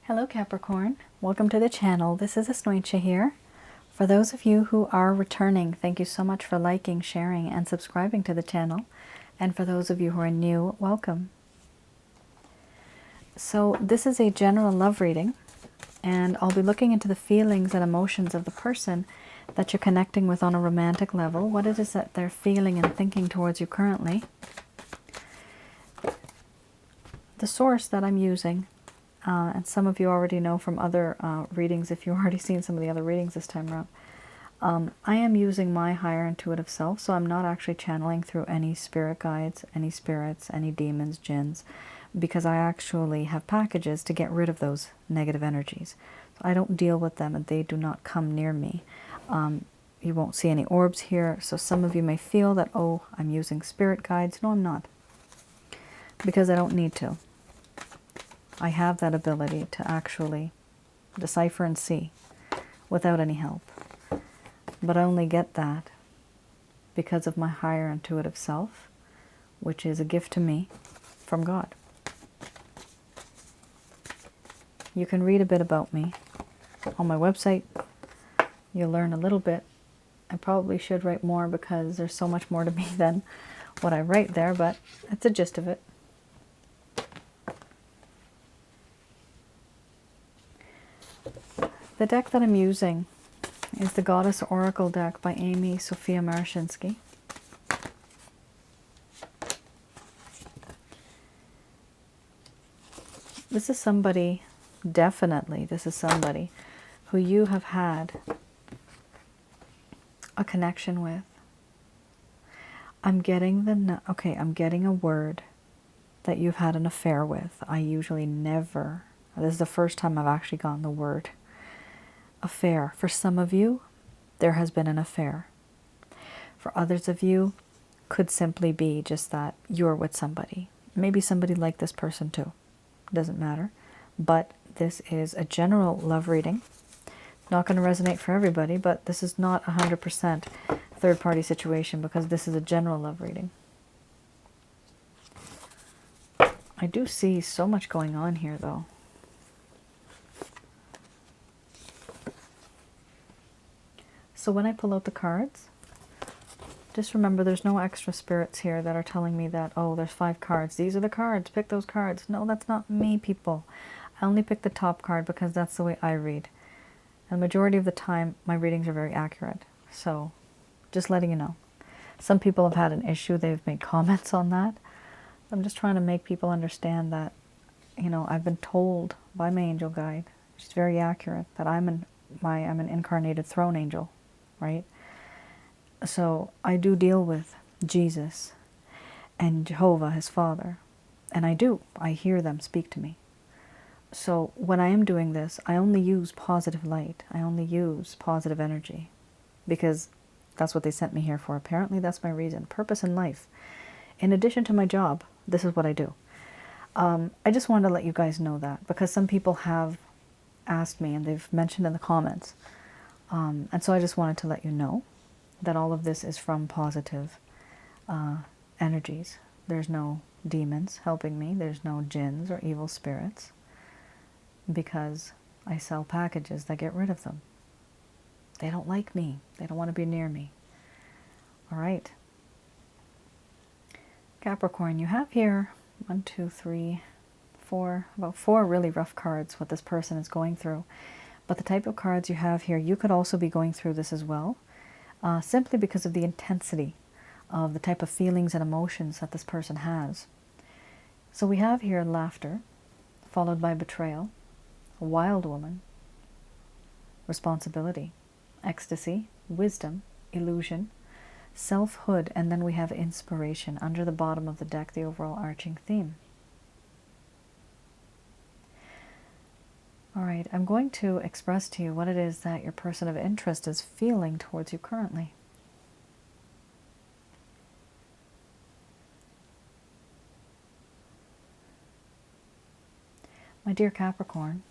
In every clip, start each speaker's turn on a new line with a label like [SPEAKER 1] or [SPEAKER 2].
[SPEAKER 1] Hello Capricorn, welcome to the channel. This is Asnointia here. For those of you who are returning, thank you so much for liking, sharing, and subscribing to the channel. And for those of you who are new, welcome. So this is a general love reading, and I'll be looking into the feelings and emotions of the person that you're connecting with on a romantic level. What it is that they're feeling and thinking towards you currently. The source that I'm using, and some of you already know from other readings, if you've already seen some of the other readings this time around, I am using my higher intuitive self, so I'm not actually channeling through any spirit guides, any spirits, any demons, jinns, because I actually have packages to get rid of those negative energies. So I don't deal with them and they do not come near me. You won't see any orbs here, so some of you may feel that, oh, I'm using spirit guides. No, I'm not, because I don't need to. I have that ability to actually decipher and see without any help. But I only get that because of my higher intuitive self, which is a gift to me from God. You can read a bit about me on my website. You'll learn a little bit. I probably should write more because there's so much more to me than what I write there, but that's the gist of it. The deck that I'm using is the Goddess Oracle deck by Amy Sophia Marashinsky. This is somebody, definitely, this is somebody who you have had a connection with. I'm getting I'm getting a word that you've had an affair with. I usually never, this is the first time I've actually gotten the word affair. For some of you, there has been an affair. For others of you, could simply be just that you're with somebody. Maybe somebody like this person too. Doesn't matter. But this is a general love reading. Not going to resonate for everybody, but this is not 100% third-party situation because this is a general love reading. I do see so much going on here though. So when I pull out the cards, just remember there's no extra spirits here that are telling me that, oh, there's 5 cards. These are the cards. Pick those cards. No, that's not me, people. I only pick the top card because that's the way I read. And the majority of the time, my readings are very accurate. So just letting you know. Some people have had an issue. They've made comments on that. I'm just trying to make people understand that, you know, I've been told by my angel guide, which is very accurate, that I'm an incarnated throne angel. Right? So I do deal with Jesus and Jehovah, his father. And I hear them speak to me. So when I am doing this, I only use positive light. I only use positive energy. Because that's what they sent me here for. Apparently that's my reason. Purpose in life. In addition to my job, this is what I do. I just wanted to let you guys know that. Because some people have asked me and they've mentioned in the comments. And so I just wanted to let you know that all of this is from positive energies. There's no demons helping me. There's no jinns or evil spirits because I sell packages that get rid of them. They don't like me. They don't want to be near me. All right. Capricorn, you have here 1, 2, 3, 4, about 4 really rough cards what this person is going through. But the type of cards you have here, you could also be going through this as well, simply because of the intensity of the type of feelings and emotions that this person has. So we have here laughter, followed by betrayal, a wild woman, responsibility, ecstasy, wisdom, illusion, selfhood, and then we have inspiration under the bottom of the deck, the overall arching theme. All right, I'm going to express to you what it is that your person of interest is feeling towards you currently. My dear Capricorn,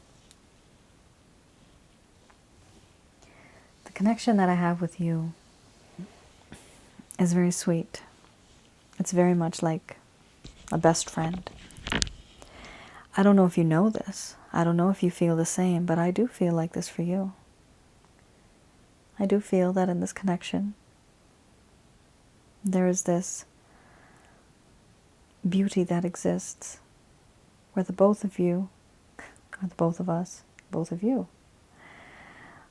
[SPEAKER 1] the connection that I have with you is very sweet. It's very much like a best friend. I don't know if you know this. I don't know if you feel the same, but I do feel like this for you. I do feel that in this connection, there is this beauty that exists where the both of you, or the both of us, both of you,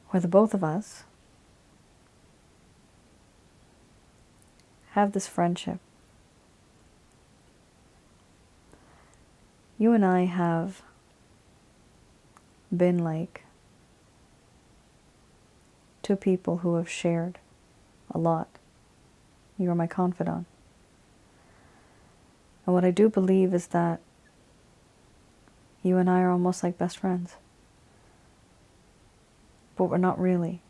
[SPEAKER 1] where the both of us have this friendship. You and I have been like two people who have shared a lot. You are my confidant. And what I do believe is that you and I are almost like best friends. But we're not really.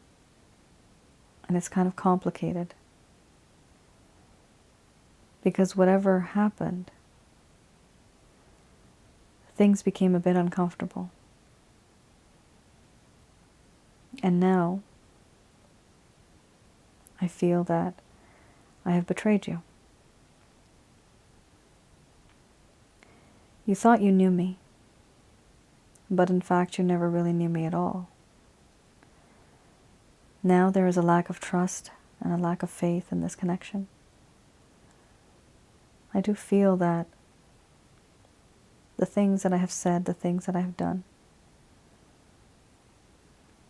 [SPEAKER 1] And it's kind of complicated. Because whatever happened, things became a bit uncomfortable. And now, I feel that I have betrayed you. You thought you knew me, but in fact you never really knew me at all. Now there is a lack of trust and a lack of faith in this connection. I do feel that the things that I have said, the things that I have done,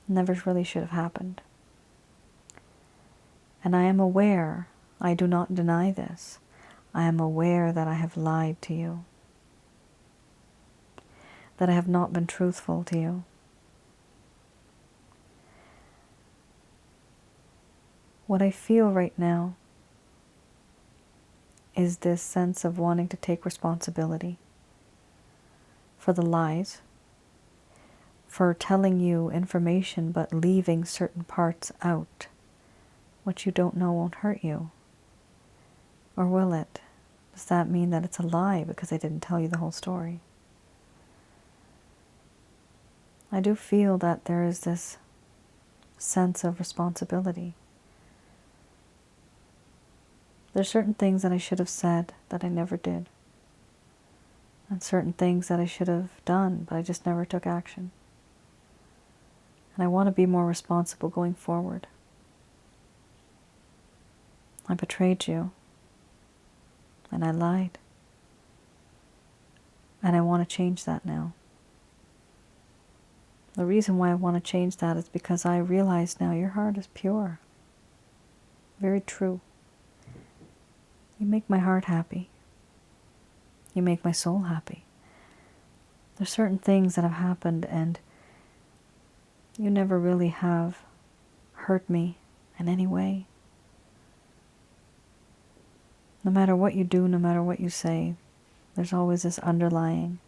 [SPEAKER 1] never really should have happened. And I am aware, I do not deny this, I am aware that I have lied to you, that I have not been truthful to you. What I feel right now is this sense of wanting to take responsibility for the lies, for telling you information but leaving certain parts out. What you don't know won't hurt you. Or will it? Does that mean that it's a lie because I didn't tell you the whole story? I do feel that there is this sense of responsibility. There's certain things that I should have said that I never did. And certain things that I should have done, but I just never took action. And I want to be more responsible going forward. I betrayed you. And I lied. And I want to change that now. The reason why I want to change that is because I realize now your heart is pure. Very true. You make my heart happy. You make my soul happy. There's certain things that have happened and you never really have hurt me in any way. No matter what you do, no matter what you say, there's always this underlying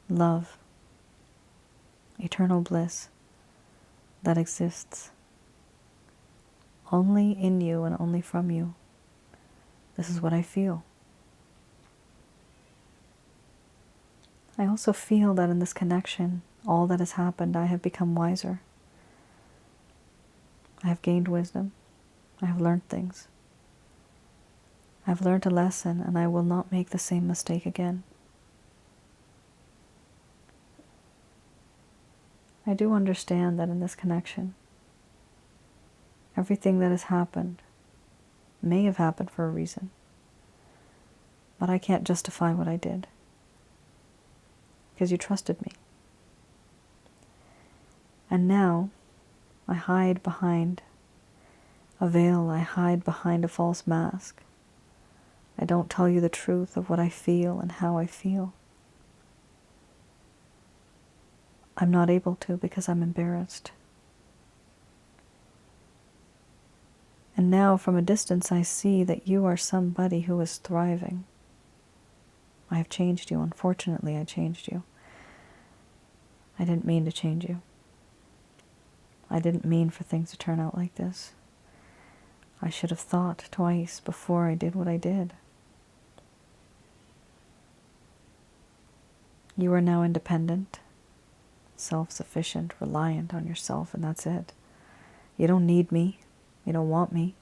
[SPEAKER 1] love, eternal bliss that exists only in you and only from you. This is what I feel. I also feel that in this connection, all that has happened, I have become wiser. I have gained wisdom. I have learned things. I have learned a lesson, and I will not make the same mistake again. I do understand that in this connection, everything that has happened may have happened for a reason, but I can't justify what I did because you trusted me. And now I hide behind a veil, I hide behind a false mask. I don't tell you the truth of what I feel and how I feel. I'm not able to because I'm embarrassed. And now from a distance I see that you are somebody who is thriving. I have changed you. Unfortunately, I changed you. I didn't mean to change you. I didn't mean for things to turn out like this. I should have thought twice before I did what I did. You are now independent, self-sufficient, reliant on yourself, and that's it. You don't need me. You don't want me.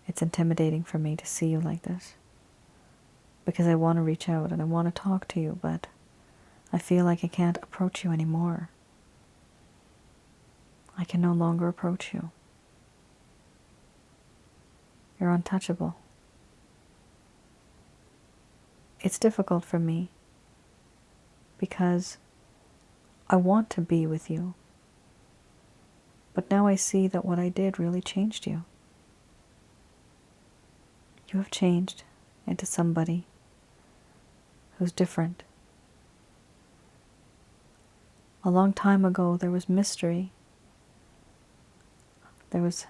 [SPEAKER 1] It's intimidating for me to see you like this. because I want to reach out and I want to talk to you, but I feel like I can't approach you anymore. I can no longer approach you. You're untouchable. It's difficult for me because I want to be with you. But now I see that what I did really changed you. You have changed into somebody who's different. A long time ago, there was mystery. There was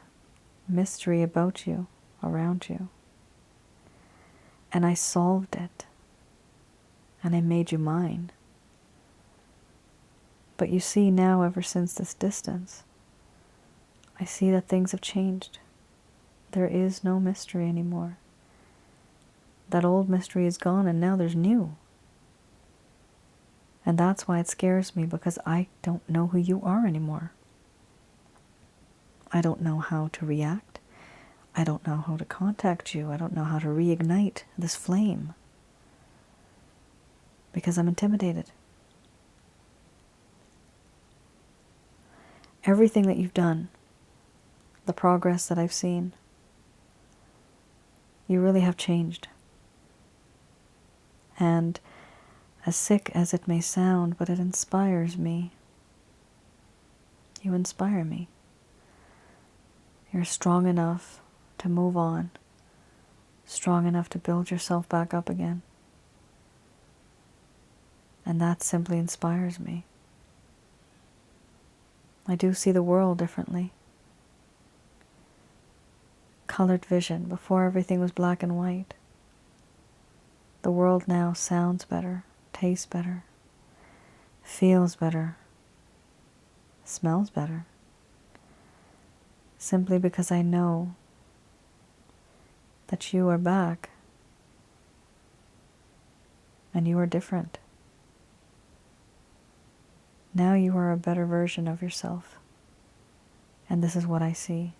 [SPEAKER 1] mystery about you, around you. And I solved it. And I made you mine. But you see now, ever since this distance, I see that things have changed. There is no mystery anymore. That old mystery is gone and now there's new. And that's why it scares me, because I don't know who you are anymore. I don't know how to react. I don't know how to contact you. I don't know how to reignite this flame. Because I'm intimidated. Everything that you've done, the progress that I've seen, you really have changed. And as sick as it may sound, but it inspires me. You inspire me. You're strong enough to move on, strong enough to build yourself back up again. And that simply inspires me. I do see the world differently. Colored vision. Before, everything was black and white. The world now sounds better, tastes better, feels better, smells better. Simply because I know that you are back and you are different. Now you are a better version of yourself. And this is what I see.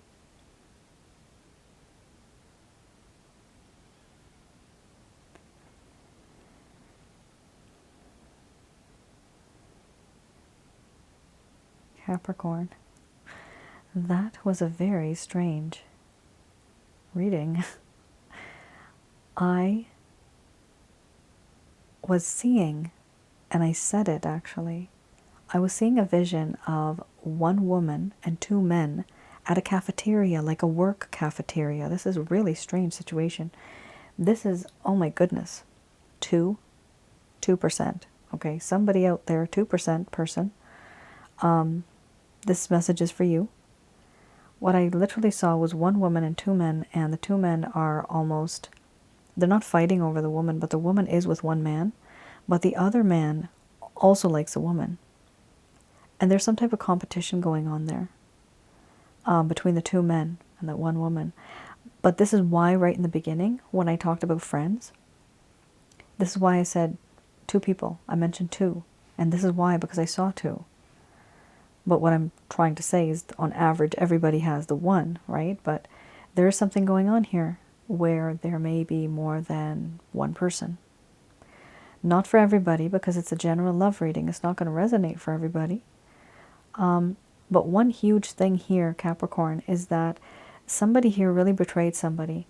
[SPEAKER 1] Capricorn. That was a very strange reading. I was seeing, and I said it actually, I was seeing a vision of one woman and two men at a cafeteria, like a work cafeteria. This is a really strange situation. This is, oh my goodness, 2%. Okay, somebody out there, 2% person. This message is for you. What I literally saw was one woman and two men, and the two men are almost, they're not fighting over the woman, but the woman is with one man, but the other man also likes a woman. And there's some type of competition going on there between the two men and that one woman. But this is why right in the beginning, when I talked about friends, this is why I said two people. I mentioned two. And this is why, because I saw two. But what I'm trying to say is, on average, everybody has the one, right? But there is something going on here where there may be more than one person. Not for everybody, because it's a general love reading. It's not going to resonate for everybody. But one huge thing here, Capricorn, is that somebody here really betrayed somebody.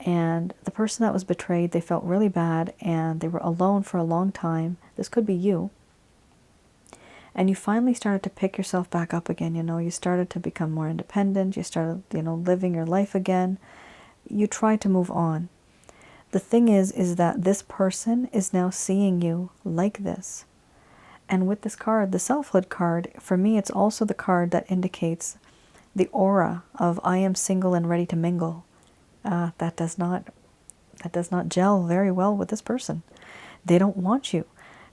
[SPEAKER 1] And the person that was betrayed, they felt really bad, and they were alone for a long time. This could be you. And you finally started to pick yourself back up again, you know. You started to become more independent. You started, you know, living your life again. You tried to move on. The thing is that this person is now seeing you like this. And with this card, the selfhood card, for me, it's also the card that indicates the aura of I am single and ready to mingle. That does not gel very well with this person. They don't want you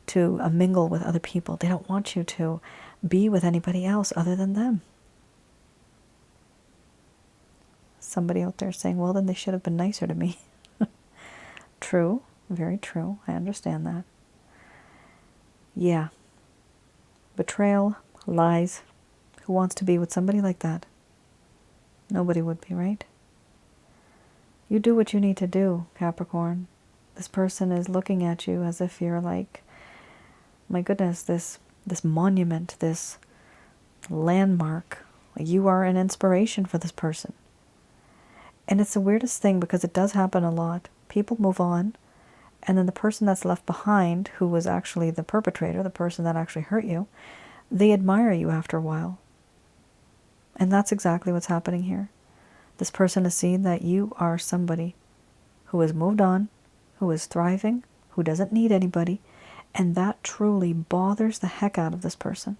[SPEAKER 1] to mingle with other people. They don't want you to be with anybody else other than them. Somebody out there saying, well, then they should have been nicer to me. True, very true. I understand that. Yeah. Betrayal, lies. Who wants to be with somebody like that? Nobody would be, right? You do what you need to do, Capricorn. This person is looking at you as if you're like, my goodness, this monument, this landmark. You are an inspiration for this person. And it's the weirdest thing because it does happen a lot. People move on, and then the person that's left behind, who was actually the perpetrator, the person that actually hurt you, they admire you after a while. And that's exactly what's happening here. This person has seen that you are somebody who has moved on, who is thriving, who doesn't need anybody, and that truly bothers the heck out of this person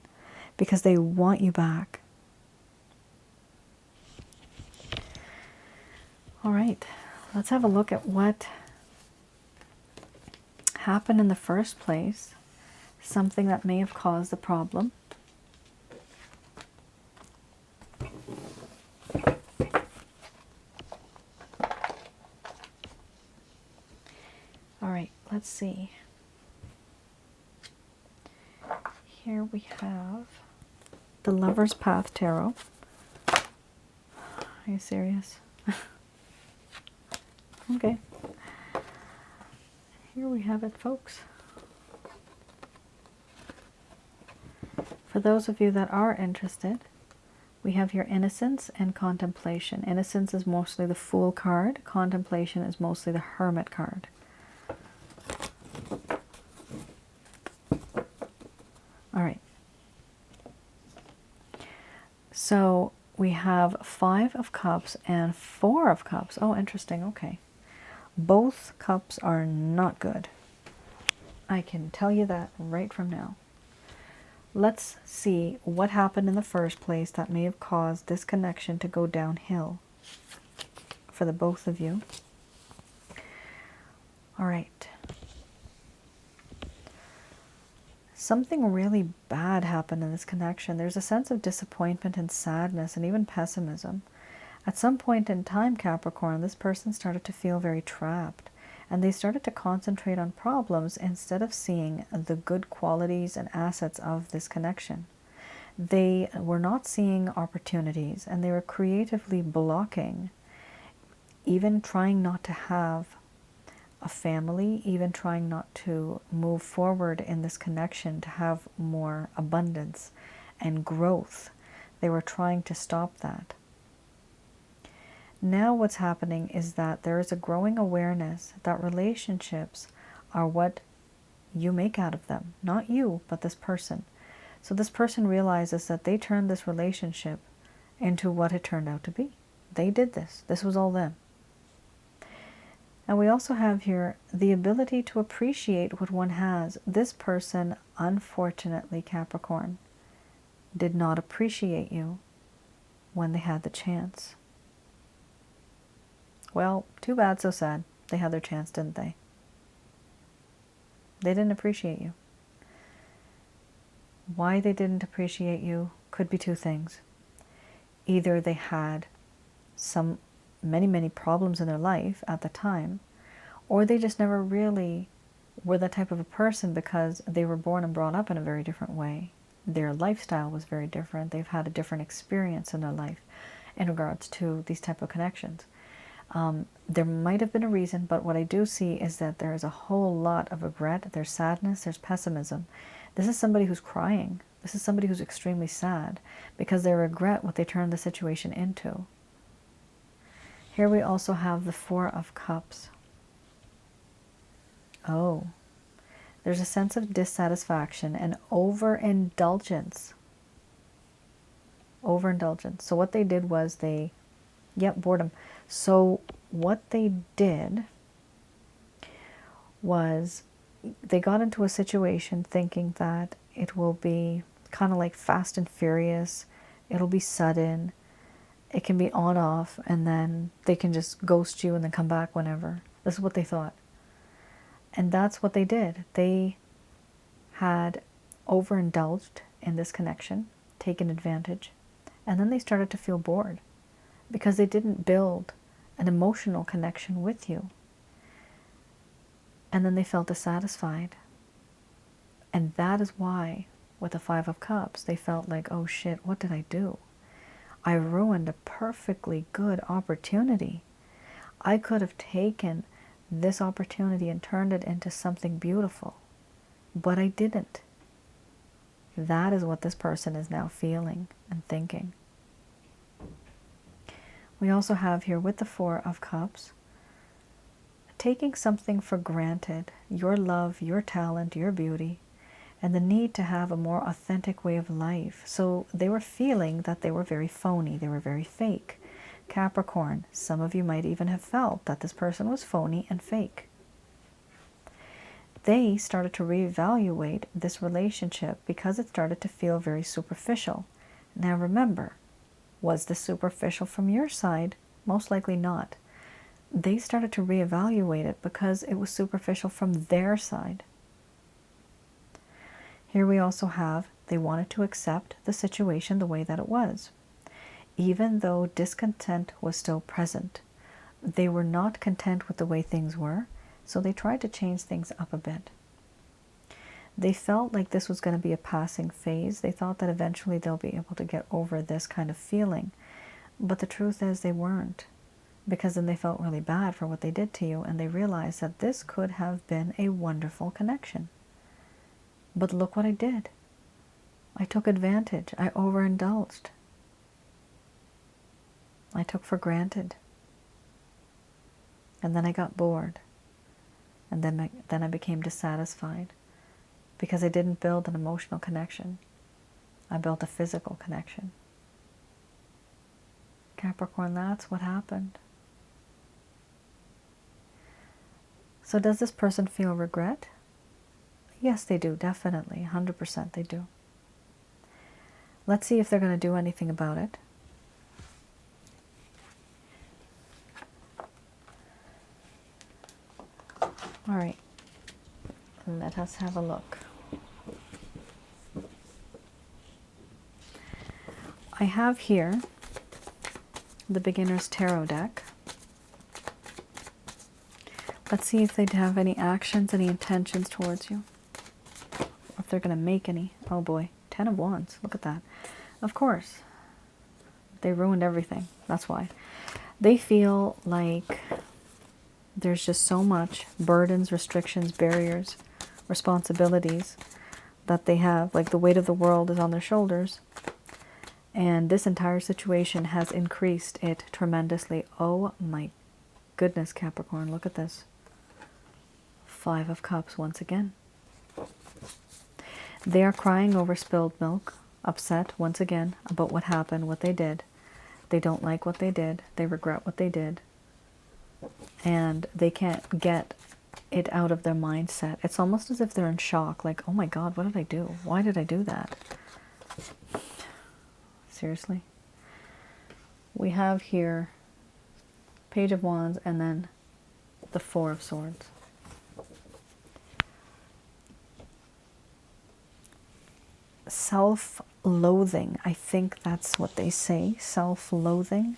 [SPEAKER 1] because they want you back. All right, let's have a look at what happened in the first place, something that may have caused the problem. All right, let's see. Here we have the Lover's Path Tarot. Are you serious? Okay. Here we have it, folks. For those of you that are interested, we have here Innocence and Contemplation. Innocence is mostly the Fool card. Contemplation is mostly the Hermit card. All right. So we have 5 of Cups and 4 of Cups. Oh, interesting. Okay. Both cups are not good. I can tell you that right from now. Let's see what happened in the first place that may have caused this connection to go downhill for the both of you. All right. Something really bad happened in this connection. There's a sense of disappointment and sadness and even pessimism. At some point in time, Capricorn, this person started to feel very trapped, and they started to concentrate on problems instead of seeing the good qualities and assets of this connection. They were not seeing opportunities, and they were creatively blocking, even trying not to have a family, even trying not to move forward in this connection to have more abundance and growth. They were trying to stop that. Now what's happening is that there is a growing awareness that relationships are what you make out of them. Not you, but this person. So this person realizes that they turned this relationship into what it turned out to be. They did this. This was all them. And we also have here the ability to appreciate what one has. This person, unfortunately, Capricorn, did not appreciate you when they had the chance. Well, too bad, so sad. They had their chance, didn't they? They didn't appreciate you. Why they didn't appreciate you could be 2 things. Either they had many problems in their life at the time, or they just never really were that type of a person because they were born and brought up in a very different way. Their lifestyle was very different. They've had a different experience in their life in regards to these type of connections. There might have been a reason, but what I do see is that there is a whole lot of regret. There's sadness, there's pessimism. This is somebody who's crying. This is somebody who's extremely sad because they regret what they turned the situation into. Here we also have the 4 of Cups. Oh, there's a sense of dissatisfaction and overindulgence. Overindulgence. So what they did was boredom. So what they did was they got into a situation thinking that it will be kind of like Fast and Furious. It'll be sudden. It can be on off, and then they can just ghost you and then come back whenever. This is what they thought. And that's what they did. They had overindulged in this connection, taken advantage, and then they started to feel bored because they didn't build an emotional connection with you. And then they felt dissatisfied. And that is why, with the 5 of Cups, they felt like, oh shit, what did I do? I ruined a perfectly good opportunity. I could have taken this opportunity and turned it into something beautiful. But I didn't. That is what this person is now feeling and thinking. We also have here with the Four of Cups, taking something for granted, your love, your talent, your beauty, and the need to have a more authentic way of life. So they were feeling that they were very phony, they were very fake. Capricorn, some of you might even have felt that this person was phony and fake. They started to reevaluate this relationship because it started to feel very superficial. Now remember, was this superficial from your side? Most likely not. They started to reevaluate it because it was superficial from their side. Here we also have, they wanted to accept the situation the way that it was. Even though discontent was still present, they were not content with the way things were, so they tried to change things up a bit. They felt like this was going to be a passing phase. They thought that eventually they'll be able to get over this kind of feeling. But the truth is they weren't, because then they felt really bad for what they did to you, and they realized that this could have been a wonderful connection. But look what I did. I took advantage. I overindulged. I took for granted. And then I got bored. And then I became dissatisfied because I didn't build an emotional connection. I built a physical connection. Capricorn, that's what happened. So does this person feel regret? Yes, they do, definitely, 100% they do. Let's see if they're going to do anything about it. All right, let us have a look. I have here the Beginner's Tarot deck. Let's see if they have any actions, any intentions towards you. Or if they're going to make any. Oh boy, 10 of Wands, look at that. Of course, they ruined everything, that's why. They feel like there's just so much burdens, restrictions, barriers, responsibilities that they have. Like the weight of the world is on their shoulders. And this entire situation has increased it tremendously. Oh my goodness, Capricorn, look at this. 5 of Cups once again. They are crying over spilled milk, upset once again about what happened, what they did. They don't like what they did. They regret what they did. And they can't get it out of their mindset. It's almost as if they're in shock, like, oh my God, what did I do? Why did I do that? Seriously? We have here Page of Wands and then the Four of Swords. Self-loathing, I think that's what they say, self-loathing.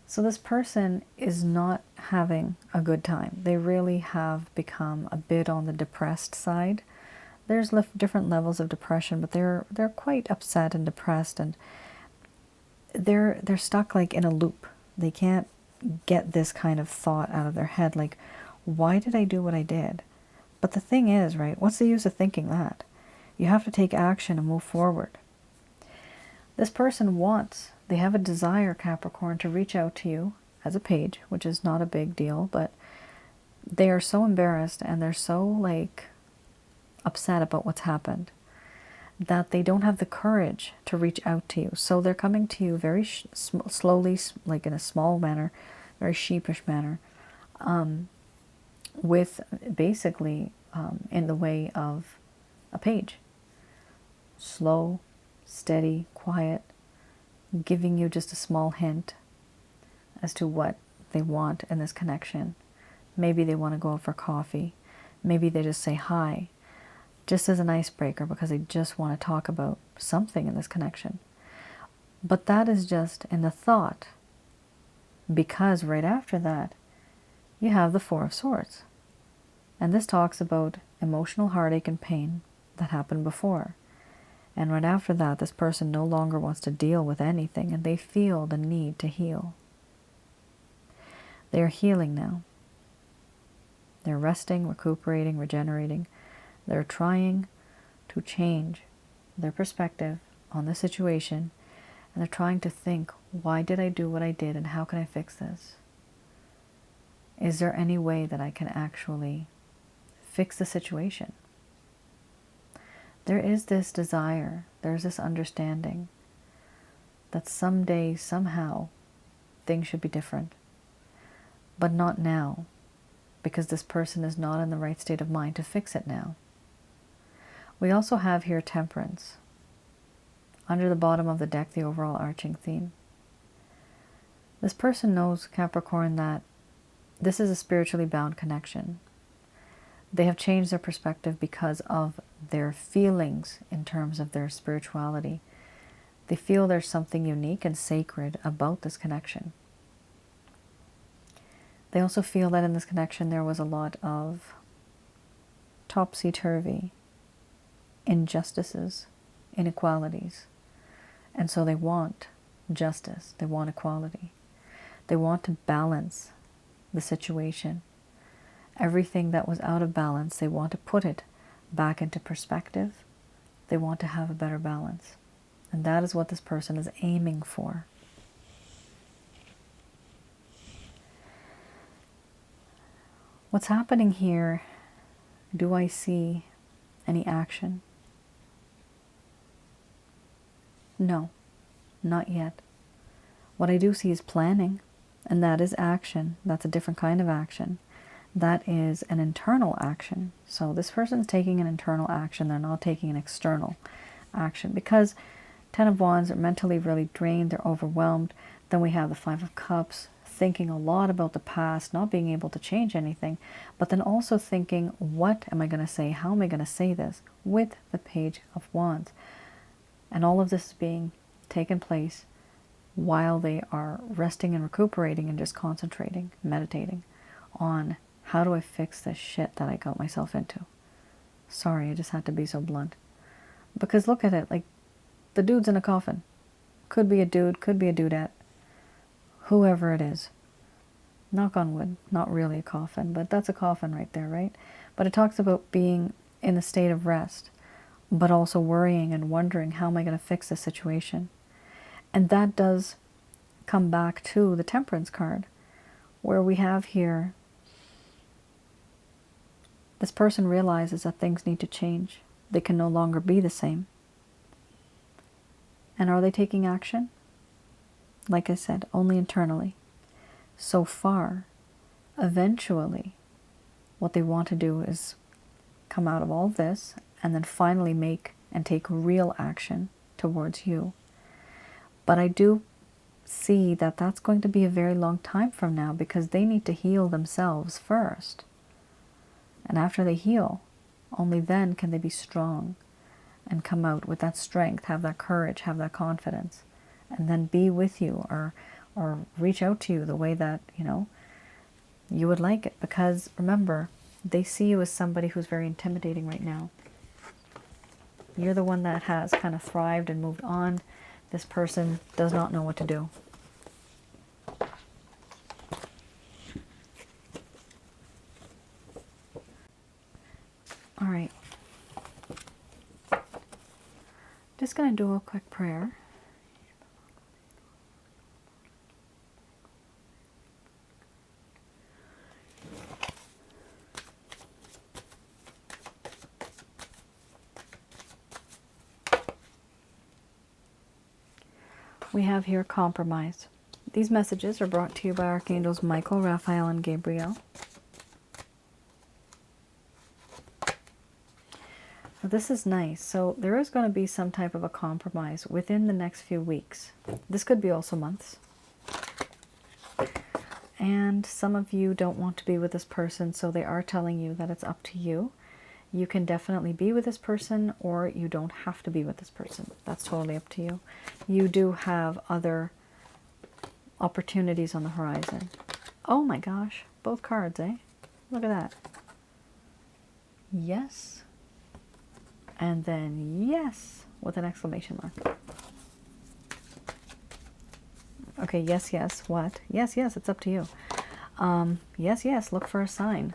[SPEAKER 1] So this person is not having a good time. They really have become a bit on the depressed side. There's different levels of depression, but they're quite upset and depressed, and they're stuck like in a loop. They can't get this kind of thought out of their head, like, why did I do what I did? But the thing is, right, what's the use of thinking that? You have to take action and move forward. This person wants, they have a desire, Capricorn, to reach out to you as a page, which is not a big deal, but they are so embarrassed and they're so like upset about what's happened that they don't have the courage to reach out to you. So they're coming to you very slowly, like in a small manner, very sheepish manner, with basically in the way of a page. Slow, steady, quiet, giving you just a small hint as to what they want in this connection. Maybe they want to go out for coffee. Maybe they just say hi, just as an icebreaker, because they just want to talk about something in this connection. But that is just in the thought, because right after that, you have the Four of Swords. And this talks about emotional heartache and pain that happened before. And right after that, this person no longer wants to deal with anything, and they feel the need to heal. They are healing now. They're resting, recuperating, regenerating. They're trying to change their perspective on the situation, and they're trying to think, why did I do what I did and how can I fix this? Is there any way that I can actually fix the situation? There is this desire, there's this understanding that someday, somehow, things should be different. But not now, because this person is not in the right state of mind to fix it now. We also have here Temperance. Under the bottom of the deck, the overall arching theme. This person knows, Capricorn, that this is a spiritually bound connection. They have changed their perspective because of their feelings in terms of their spirituality. They feel there's something unique and sacred about this connection. They also feel that in this connection there was a lot of topsy-turvy, injustices, inequalities. And so they want justice, they want equality. They want to balance the situation. Everything that was out of balance, they want to put it back into perspective. They want to have a better balance. And that is what this person is aiming for. What's happening here? Do I see any action? No, not yet. What I do see is planning, and that is action. That's a different kind of action. That is an internal action. So this person's taking an internal action. They're not taking an external action, because Ten of Wands are mentally really drained. They're overwhelmed. Then we have the Five of Cups, thinking a lot about the past, not being able to change anything, but then also thinking, what am I going to say? How am I going to say this? With the Page of Wands. And all of this is being taken place while they are resting and recuperating and just concentrating, meditating on, how do I fix this shit that I got myself into? Sorry, I just had to be so blunt. Because look at it, like, the dude's in a coffin. Could be a dude, could be a dudette. Whoever it is. Knock on wood, not really a coffin, but that's a coffin right there, right? But it talks about being in a state of rest, but also worrying and wondering, how am I going to fix this situation? And that does come back to the Temperance card, where we have here, this person realizes that things need to change. They can no longer be the same. And are they taking action? Like I said, only internally. So far, eventually, what they want to do is come out of all this and then finally make and take real action towards you. But I do see that that's going to be a very long time from now, because they need to heal themselves first. And after they heal, only then can they be strong and come out with that strength, have that courage, have that confidence, and then be with you or reach out to you the way that, you would like it. Because remember, they see you as somebody who's very intimidating right now. You're the one that has kind of thrived and moved on. This person does not know what to do. All right. Just going to do a quick prayer. We have here compromise. These messages are brought to you by Archangels Michael, Raphael, and Gabriel. This is nice. So there is going to be some type of a compromise within the next few weeks. This could be also months. And some of you don't want to be with this person, so they are telling you that it's up to you. You can definitely be with this person, or you don't have to be with this person. That's totally up to you. You do have other opportunities on the horizon. Oh my gosh, both cards, eh? Look at that. Yes. And then yes, with an exclamation mark. Okay, yes, what? Yes, it's up to you. Yes, look for a sign.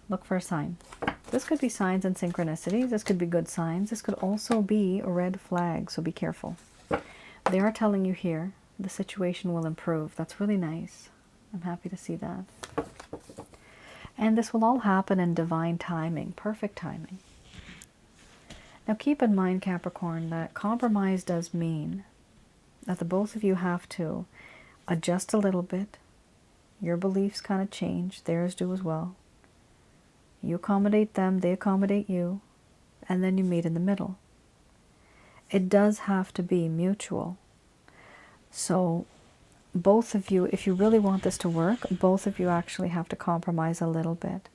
[SPEAKER 1] Look for a sign. This could be signs and synchronicities. This could be good signs. This could also be a red flag, so be careful. They are telling you here the situation will improve. That's really nice. I'm happy to see that. And this will all happen in divine timing, perfect timing. Now keep in mind, Capricorn, that compromise does mean that the both of you have to adjust a little bit. Your beliefs kind of change. Theirs do as well. You accommodate them, they accommodate you, and then you meet in the middle. It does have to be mutual. So both of you, if you really want this to work, both of you actually have to compromise a little bit.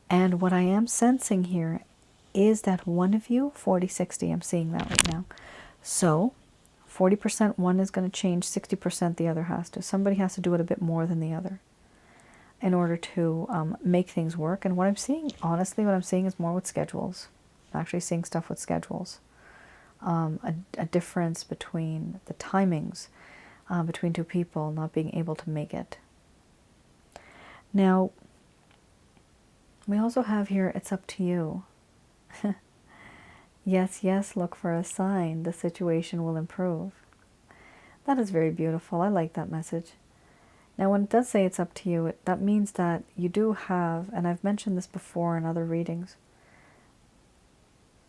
[SPEAKER 1] And what I am sensing here is that one of you, 40-60, I'm seeing that right now. So 40% one is going to change, 60% the other has to. Somebody has to do it a bit more than the other in order to make things work. And what I'm seeing, honestly, what I'm seeing is more with schedules. I'm actually seeing stuff with schedules. A difference between the timings between two people not being able to make it. Now, we also have here, it's up to you. Yes, yes, look for a sign. The situation will improve. That is very beautiful. I like that message. Now, when it does say it's up to you, that means that you do have, and I've mentioned this before in other readings,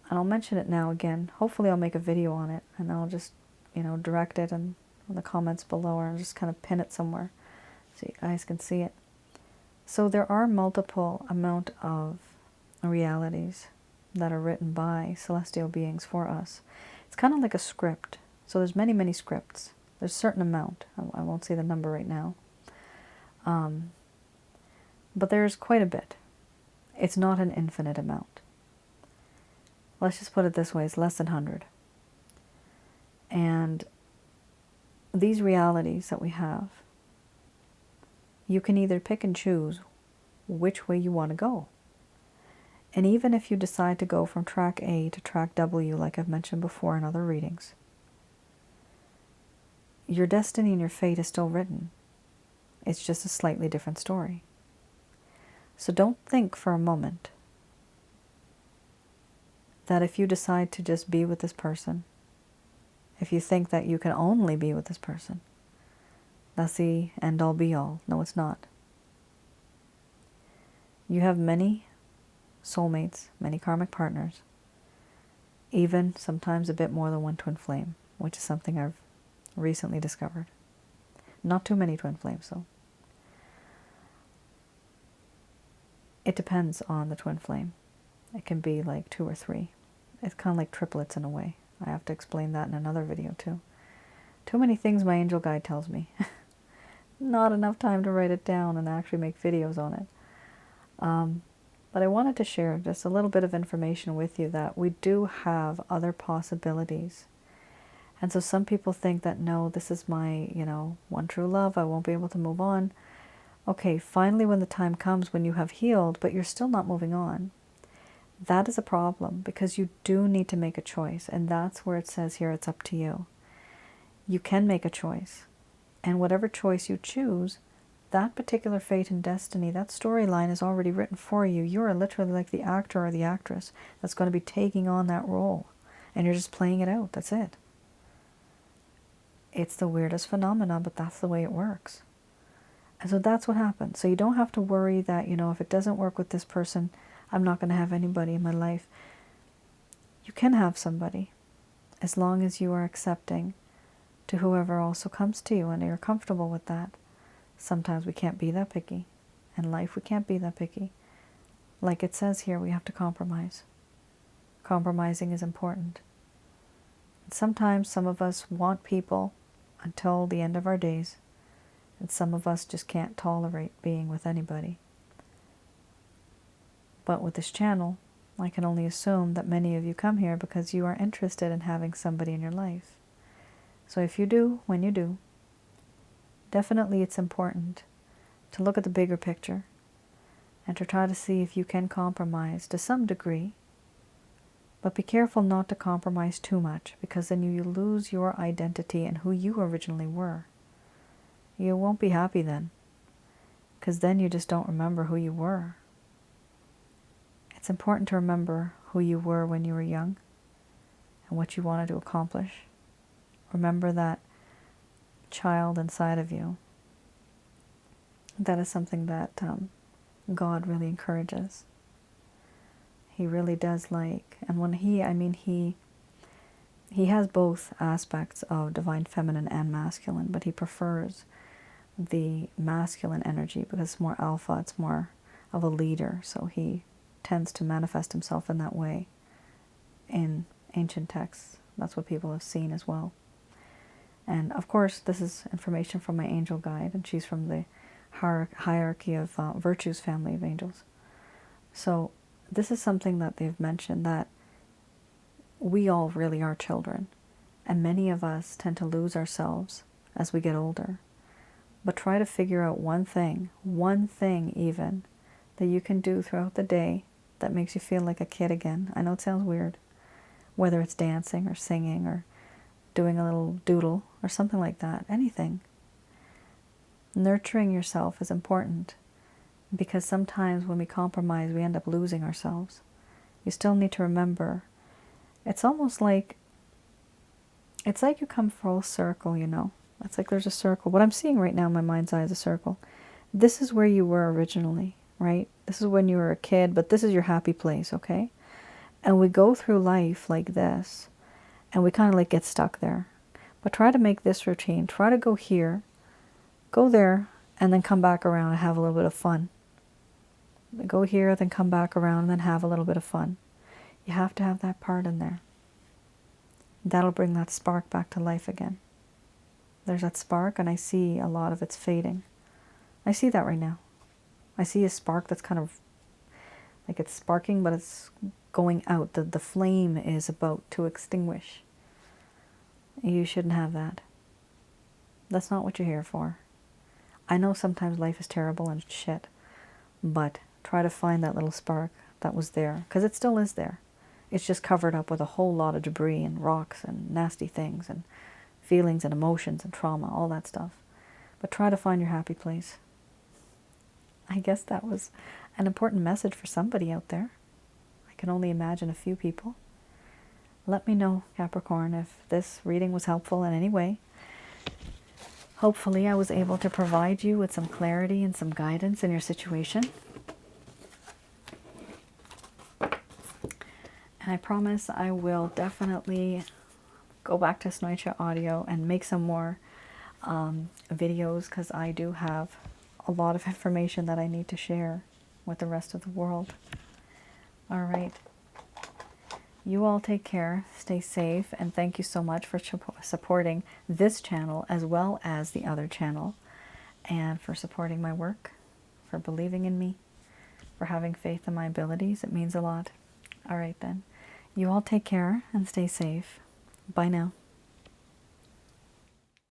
[SPEAKER 1] and I'll mention it now again. Hopefully I'll make a video on it, and I'll just, direct it in the comments below, or I'll just kind of pin it somewhere so you guys can see it. So there are multiple amount of realities that are written by celestial beings for us. It's kind of like a script. So there's many, many scripts. There's a certain amount. I won't say the number right now. But there's quite a bit. It's not an infinite amount. Let's just put it this way. It's less than 100. And these realities that we have, you can either pick and choose which way you want to go. And even if you decide to go from track A to track W, like I've mentioned before in other readings, your destiny and your fate is still written. It's just a slightly different story. So don't think for a moment that if you decide to just be with this person, if you think that you can only be with this person, that's the end-all be-all. No, it's not. You have many soulmates, many karmic partners, even sometimes a bit more than one twin flame, which is something I've recently discovered. Not too many twin flames, though. It depends on the twin flame. It can be like 2 or 3. It's kind of like triplets in a way. I have to explain that in another video too. Too many things my angel guide tells me. Not enough time to write it down and actually make videos on it. But I wanted to share just a little bit of information with you that we do have other possibilities. And so some people think that, no, this is my, one true love. I won't be able to move on. Okay, finally when the time comes when you have healed, but you're still not moving on, that is a problem, because you do need to make a choice. And that's where it says here, it's up to you. You can make a choice. And whatever choice you choose, that particular fate and destiny, that storyline is already written for you. You are literally like the actor or the actress that's going to be taking on that role. And you're just playing it out. That's it. It's the weirdest phenomenon, but that's the way it works. And so that's what happens. So you don't have to worry that, if it doesn't work with this person, I'm not going to have anybody in my life. You can have somebody, as long as you are accepting to whoever also comes to you and you're comfortable with that. Sometimes we can't be that picky. In life, we can't be that picky. Like it says here, we have to compromise. Compromising is important. And sometimes some of us want people until the end of our days, and some of us just can't tolerate being with anybody. But with this channel, I can only assume that many of you come here because you are interested in having somebody in your life. So if you do, when you do, definitely it's important to look at the bigger picture and to try to see if you can compromise to some degree. But be careful not to compromise too much, because then you lose your identity and who you originally were. You won't be happy then, because then you just don't remember who you were. It's important to remember who you were when you were young and what you wanted to accomplish. Remember that child inside of you. That is something that God really encourages. He really does like, and when he has both aspects of divine feminine and masculine, but he prefers the masculine energy because it's more alpha, it's more of a leader, so he tends to manifest himself in that way in ancient texts. That's what people have seen as well. And of course, this is information from my angel guide, and she's from the hierarchy of virtues family of angels. So this is something that they've mentioned, that we all really are children, and many of us tend to lose ourselves as we get older. But try to figure out one thing even, that you can do throughout the day that makes you feel like a kid again. I know it sounds weird, whether it's dancing or singing or doing a little doodle or something like that, anything. Nurturing yourself is important, because sometimes when we compromise, we end up losing ourselves. You still need to remember, it's almost like, it's like you come full circle, you know. It's like there's a circle. What I'm seeing right now in my mind's eye is a circle. This is where you were originally, right? This is when you were a kid, but this is your happy place, okay? And we go through life like this, and we kind of like get stuck there. But try to make this routine. Try to go here, go there, and then come back around and have a little bit of fun. Go here, then come back around, and then have a little bit of fun. You have to have that part in there. That'll bring that spark back to life again. There's that spark, and I see a lot of it's fading. I see that right now. I see a spark that's kind of like it's sparking, but it's going out. The flame is about to extinguish. You shouldn't have that. That's not what you're here for. I know sometimes life is terrible and shit, but try to find that little spark that was there, because it still is there. It's just covered up with a whole lot of debris and rocks and nasty things and feelings and emotions and trauma, all that stuff. But try to find your happy place. I guess that was an important message for somebody out there. I can only imagine a few people. Let me know, Capricorn, if this reading was helpful in any way. Hopefully I was able to provide you with some clarity and some guidance in your situation. And I promise I will definitely go back to Asnointia audio and make some more videos, because I do have a lot of information that I need to share with the rest of the world. All right. You all take care, stay safe, and thank you so much for supporting this channel as well as the other channel, and for supporting my work, for believing in me, for having faith in my abilities. It means a lot. All right then. You all take care and stay safe. Bye now.